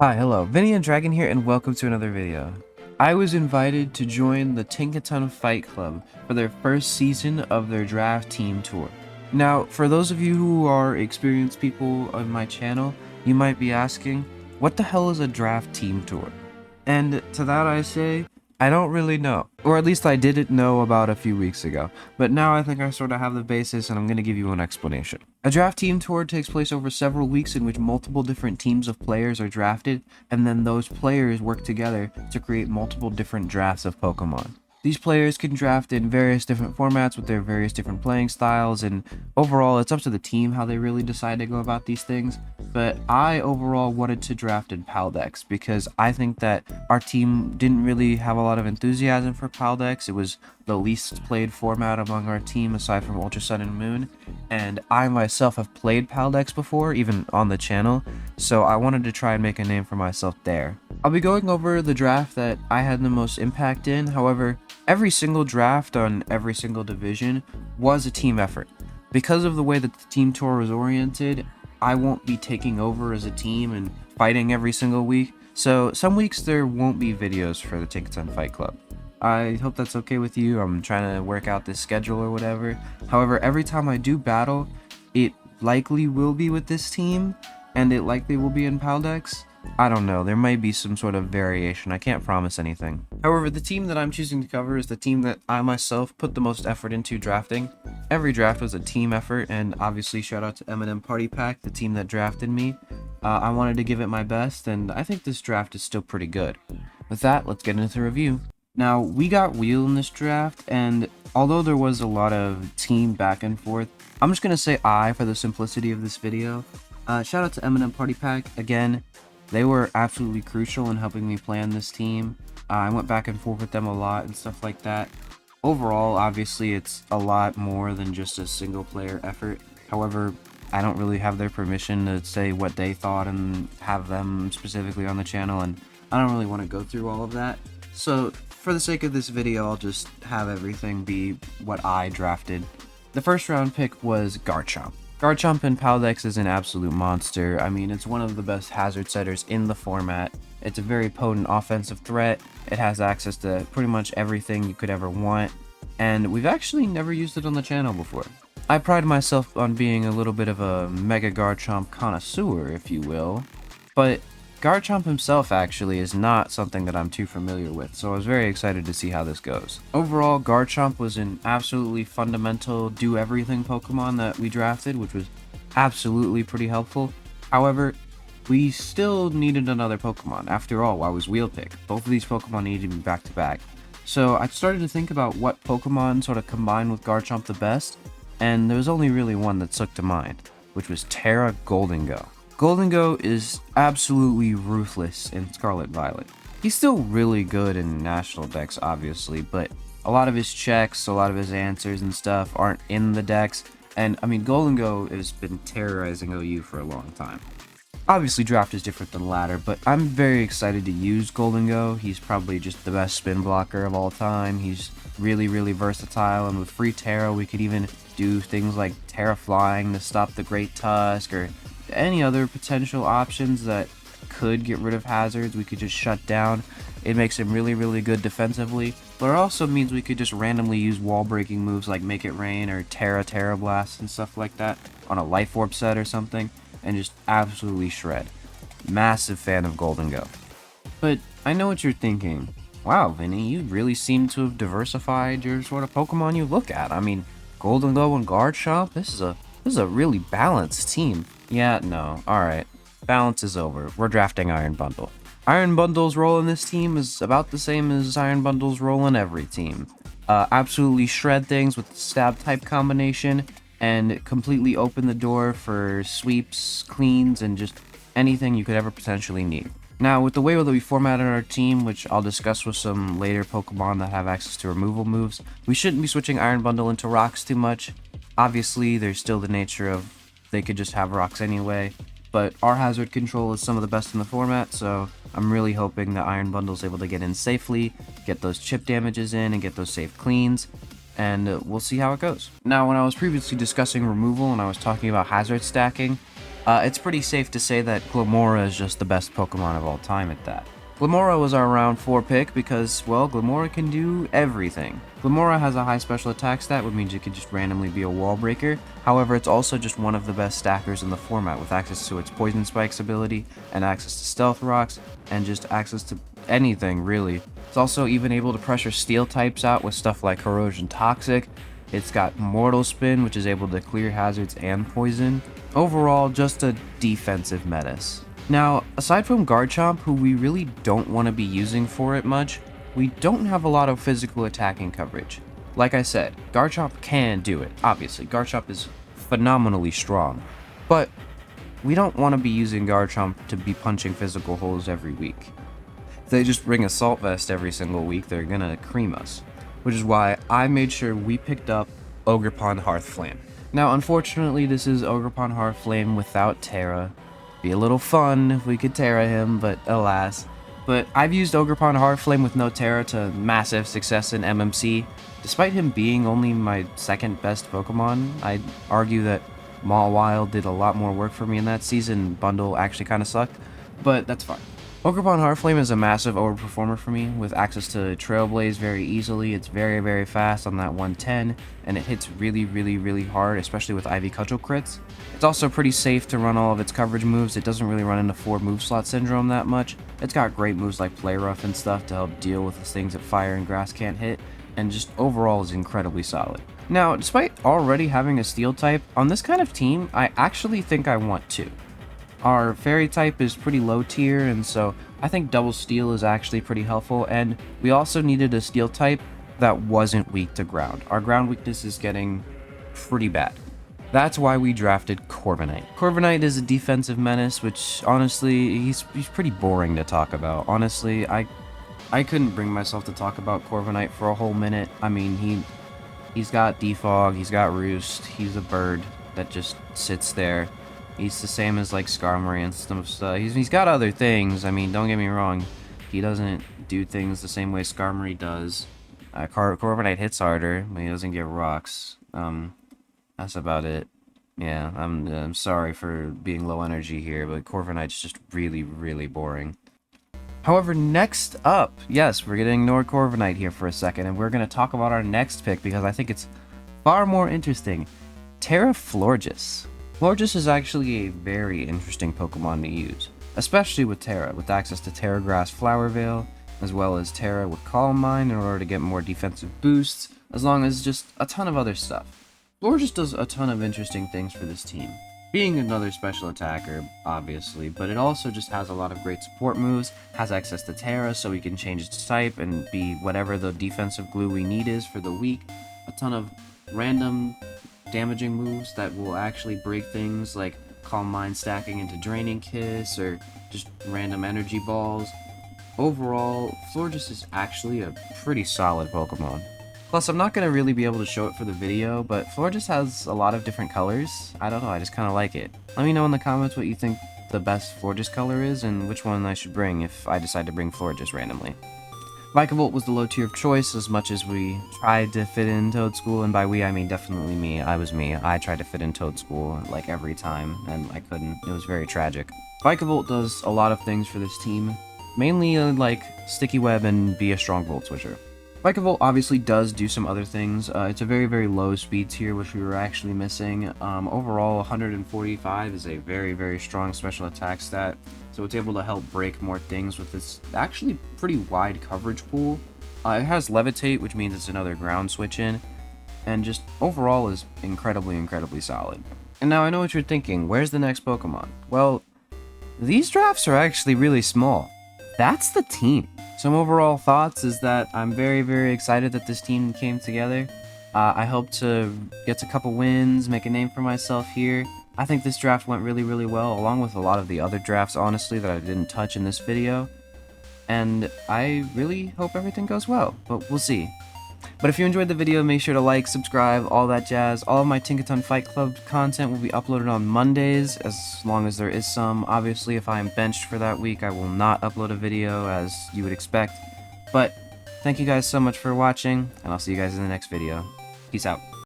Hi, hello, Vinny and Dragon here, and welcome to another video. I was invited to join the Tinkaton Fight Club for their first season of their draft team tour. Now, for those of you who are experienced people on my channel, you might be asking, what the hell is a draft team tour? And to that I say, I don't really know. Or at least I didn't know about a few weeks ago. But now I think I sort of have the basis and I'm going to give you an explanation. A draft team tour takes place over several weeks in which multiple different teams of players are drafted, and then those players work together to create multiple different drafts of Pokemon. These players can draft in various different formats with their various different playing styles, and overall it's up to the team how they really decide to go about these things. But I overall wanted to draft in Paldex because I think that our team didn't really have a lot of enthusiasm for Paldex. It was the least played format among our team aside from Ultra Sun and Moon, and I myself have played Paldex before, even on the channel, so I wanted to try and make a name for myself there. I'll be going over the draft that I had the most impact in. However, every single draft on every single division was a team effort. Because of the way that the team tour was oriented, I won't be taking over as a team and fighting every single week, so some weeks there won't be videos for the Tinkaton Fight Club. I hope that's okay with you. I'm trying to work out this schedule or whatever. However, every time I do battle, it likely will be with this team, and it likely will be in Paldex. I don't know, there might be some sort of variation, I can't promise anything. However, the team that I'm choosing to cover is the team that I myself put the most effort into drafting. Every draft was a team effort, and obviously shout out to M&M Party Pack, the team that drafted me. I wanted to give it my best, and I think this draft is still pretty good. With that, let's get into the review. Now, we got Wheel in this draft, and although there was a lot of team back and forth, I'm just going to say I for the simplicity of this video. Shout out to M&M Party Pack, again. They were absolutely crucial in helping me plan this team. I went back and forth with them a lot and stuff like that. Overall, obviously, it's a lot more than just a single player effort. However, I don't really have their permission to say what they thought and have them specifically on the channel, and I don't really want to go through all of that. So, for the sake of this video, I'll just have everything be what I drafted. The first round pick was Garchomp. Garchomp in Paldex is an absolute monster. I mean, it's one of the best hazard setters in the format. It's a very potent offensive threat. It has access to pretty much everything you could ever want, and we've actually never used it on the channel before. I pride myself on being a little bit of a Mega Garchomp connoisseur, if you will, but Garchomp himself actually is not something that I'm too familiar with, so I was very excited to see how this goes. Overall, Garchomp was an absolutely fundamental do-everything Pokemon that we drafted, which was absolutely pretty helpful. However, we still needed another Pokemon. After all, I was wheel pick. Both of these Pokemon needed to be back-to-back. So I started to think about what Pokemon sort of combined with Garchomp the best, and there was only really one that stuck to mind, which was Terra Goldengo. Goldengo is absolutely ruthless in Scarlet Violet. He's still really good in National decks, obviously, but a lot of his checks, a lot of his answers and stuff aren't in the decks, and I mean, Goldengo has been terrorizing OU for a long time. Obviously, draft is different than ladder, but I'm very excited to use Goldengo. He's probably just the best spin blocker of all time. He's really, really versatile, and with free Terra, we could even do things like Terra Flying to stop the Great Tusk, or any other potential options that could get rid of hazards we could just shut down. It makes him really, really good defensively, but it also means we could just randomly use wall breaking moves like Make It Rain or Terra Blast and stuff like that on a Life Orb set or something, and just absolutely shred. Massive fan of Goldengo. But I know what you're thinking. Wow, Vinny, you really seem to have diversified your sort of Pokemon you look at. I mean, Goldengo and Garchomp, this is a really balanced team. Yeah, no, alright. Balance is over. We're drafting Iron Bundle. Iron Bundle's role in this team is about the same as Iron Bundle's role in every team. Absolutely shred things with the stab type combination, and completely open the door for sweeps, cleans, and just anything you could ever potentially need. Now, with the way that we formatted our team, which I'll discuss with some later Pokemon that have access to removal moves, we shouldn't be switching Iron Bundle into rocks too much. Obviously, there's still the nature of they could just have rocks anyway, but our hazard control is some of the best in the format, so I'm really hoping that Iron Bundle is able to get in safely, get those chip damages in, and get those safe cleans, and we'll see how it goes. Now, when I was previously discussing removal and I was talking about hazard stacking, it's pretty safe to say that Glimmora is just the best Pokemon of all time at that. Glimmora was our round 4 pick because, well, Glimmora can do everything. Glimmora has a high special attack stat, which means it can just randomly be a wall breaker. However, it's also just one of the best stackers in the format, with access to its Poison Spikes ability, and access to Stealth Rocks, and just access to anything, really. It's also even able to pressure Steel types out with stuff like Corrosion Toxic. It's got Mortal Spin, which is able to clear hazards and poison. Overall, just a defensive menace. Now, aside from Garchomp, who we really don't want to be using for it much, we don't have a lot of physical attacking coverage. Like I said, Garchomp can do it, obviously. Garchomp is phenomenally strong. But we don't want to be using Garchomp to be punching physical holes every week. If they just bring Assault Vest every single week, they're gonna cream us. Which is why I made sure we picked up Ogerpon Hearthflame. Now, unfortunately, this is Ogerpon Hearthflame without Terra. Be a little fun if we could Terra him, but alas. But I've used Ogerpon Hearthflame with no Terra to massive success in MMC. Despite him being only my second best Pokemon, I'd argue that Mawile did a lot more work for me in that season. Bundle actually kind of sucked, but that's fine. Ogerpon Hearthflame is a massive overperformer for me, with access to Trailblaze very easily. It's very, very fast on that 110, and it hits really, really, really hard, especially with Ivy Cudgel crits. It's also pretty safe to run all of its coverage moves. It doesn't really run into 4 move slot syndrome that much. It's got great moves like Play Rough and stuff to help deal with the things that Fire and Grass can't hit, and just overall is incredibly solid. Now, despite already having a Steel type, on this kind of team, I actually think I want 2. Our Fairy type is pretty low tier, and so I think Double Steel is actually pretty helpful, and we also needed a Steel type that wasn't weak to ground. Our ground weakness is getting pretty bad. That's why we drafted Corviknight. Corviknight is a defensive menace, which honestly, he's pretty boring to talk about. Honestly, I couldn't bring myself to talk about Corviknight for a whole minute. I mean, he's got Defog, he's got Roost, he's a bird that just sits there. He's the same as like Skarmory and stuff. He's got other things. I mean, don't get me wrong. He doesn't do things the same way Skarmory does. Corviknight hits harder, but he doesn't get rocks. That's about it. Yeah, I'm sorry for being low energy here, but Corviknight's just really, really boring. However, next up, yes, we're gonna ignore Corviknight here for a second, and we're gonna talk about our next pick because I think it's far more interesting. Terra Florges. Florges is actually a very interesting Pokemon to use, especially with Terra, with access to Terra Grass Flower Veil, as well as Terra with Calm Mind in order to get more defensive boosts, as long as just a ton of other stuff. Florges does a ton of interesting things for this team, being another special attacker, obviously, but it also just has a lot of great support moves, has access to Terra so we can change its type and be whatever the defensive glue we need is for the week, a ton of random damaging moves that will actually break things like Calm Mind stacking into Draining Kiss or just random energy balls. Overall, Florges is actually a pretty solid Pokemon. Plus, I'm not going to really be able to show it for the video, but Florges has a lot of different colors. I don't know, I just kind of like it. Let me know in the comments what you think the best Florges color is and which one I should bring if I decide to bring Florges randomly. Vikavolt was the low tier of choice as much as we tried to fit in Toad School, and by we I mean definitely me. I tried to fit in Toad School like every time, and I couldn't. It was very tragic. Vikavolt does a lot of things for this team, mainly like Sticky Web and be a strong Volt Switcher. Vikavolt obviously does do some other things. It's a very, very low speed tier, which we were actually missing. Overall, 145 is a very, very strong special attack stat, so it's able to help break more things with this actually pretty wide coverage pool. It has Levitate, which means it's another ground switch in, and just overall is incredibly, incredibly solid. And now I know what you're thinking, where's the next Pokemon? Well, these drafts are actually really small. That's the team. Some overall thoughts is that I'm very, very excited that this team came together. I hope to get a couple wins, make a name for myself here. I think this draft went really, really well, along with a lot of the other drafts, honestly, that I didn't touch in this video. And I really hope everything goes well, but we'll see. But if you enjoyed the video, make sure to like, subscribe, all that jazz. All of my Tinkaton Fight Club content will be uploaded on Mondays, as long as there is some. Obviously, if I am benched for that week, I will not upload a video, as you would expect. But thank you guys so much for watching, and I'll see you guys in the next video. Peace out.